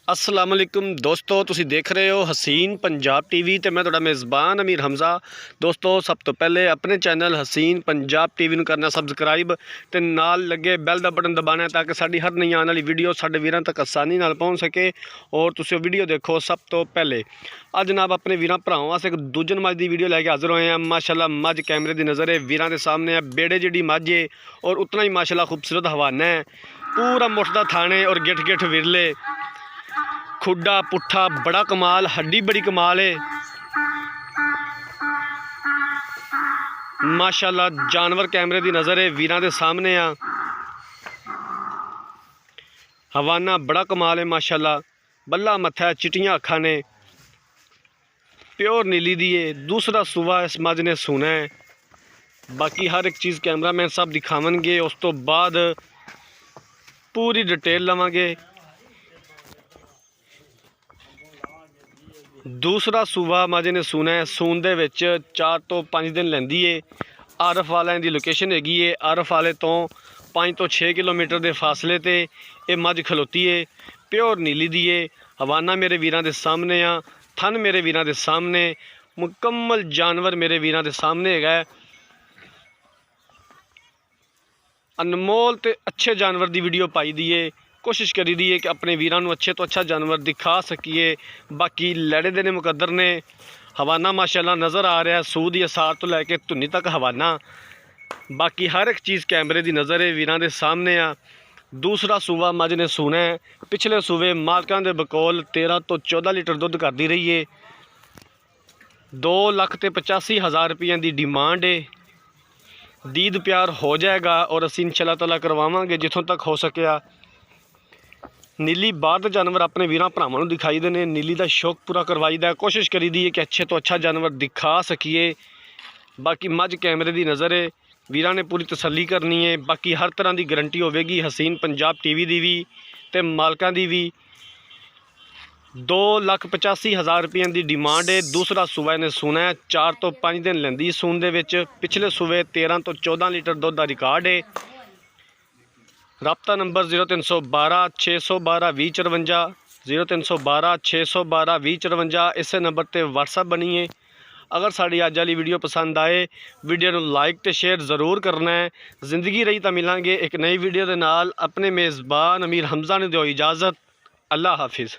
अस्सलाम वालेकुम दोस्तों, तुसी देख रहे हो हसीन पंजाब टीवी ते मैं तुहाडा मेज़बान अमीर हमज़ा। दोस्तों, सब तो पहले अपने चैनल हसीन पंजाब टीवी नूं करना सबसक्राइब ते नाल लगे बैल दा बटन दबाना ताकि साडी हर नई आने वाली वीडियो साडे वीरां तक आसानी नाल पहुँच सके और तुसी वीडियो देखो सब तो पहले। अज जनाब अपने वीरां भरावां वास्ते एक दूजन मझ की वीडियो लैके हाज़र होए हैं। माशाल्लाह मझ कैमरे की नज़र है, वीरां दे सामने है, बेड़े जिहड़ी मझ है और उतना ही माशाल्लाह खूबसूरत हवाना है। पूरा मुठदा थाने और गिठ गिठ विरले, खुडा पुट्ठा बड़ा कमाल, हड्डी बड़ी कमाल है माशाल्लाह। जानवर कैमरे की नज़र है, वीरां दे सामने आ, हवाना बड़ा कमाल है माशाल्लाह। बल्ला मत्था है, चिट्टियां अखां ने, प्योर नीली दी है। दूसरा सूबा इस मझ ने सूना है। बाकी हर एक चीज़ कैमरामैन साहब दिखावनगे, उस तो बाद पूरी डिटेल लवांगे। दूसरा सूबा मझ ने सूना है, सून दे विच 4 तो 5 दिन लैंदी है। आरफ वाले की लोकेशन हैगी है, आरफ वाले तो 5 तो 6 किलोमीटर के फासले ते ये मझ खलोती है। प्योर नीली दी है। हवाना मेरे वीरां दे सामने आ, थन मेरे वीरां दे सामने, मुकम्मल जानवर मेरे वीरां दे सामने है। अनमोल ते अच्छे जानवर की वीडियो पाई दी है। कोशिश करी दी है कि अपने वीरां नूं अच्छे तो अच्छा जानवर दिखा सकीए। बाकी लड़े दे ने मुकद्दर ने। हवाना माशाल्लाह नज़र आ रहा है, सूह दी असार तो लैके धुन्नी तक हवाना। बाकी हर एक चीज़ कैमरे की नज़र है, वीरां दे सामने आ। दूसरा सूबा मझ ने सूना है। पिछले सूबे मालकां दे बकोल 13 तो 14 लीटर दुध करती रही है। 2,85,000 रुपये की डिमांड है। दीद प्यार हो जाएगा और असीं इंशाअल्लाह ताला करवावांगे जिथों तक हो सकिया। नीली बाहर जानवर अपने वीरां भरावां नूं दिखाई देने, नीली का शौक पूरा करवाई दा। कोशिश करी दी है कि अच्छे तो अच्छा जानवर दिखा सकीए। बाकी मझ कैमरे की नज़र है, वीरां ने पूरी तसल्ली करनी है। बाकी हर तरह की गारंटी होगी हसीन पंजाब टीवी की भी ते मालकां दी भी। 2,85,000 रुपये की डिमांड है। दूसरा सूबा ने सूना है, 4 तो 5 दिन लैंदी सून दे विच। पिछले सूबे 13 तो 14 लीटर दुध का रिकॉर्ड है। राबता नंबर 0312 612 2054, 0312 612 2054। इस नंबर पर व्हाट्सअप बनी है। अगर साड़ी अज वाली वीडियो पसंद आए, वीडियो को लाइक तो शेयर ज़रूर करना है। जिंदगी रही तो मिलांगे एक नई वीडियो के नाल। अपने मेज़बान अमीर हमज़ा ने दो इजाज़त। अल्लाह हाफिज़।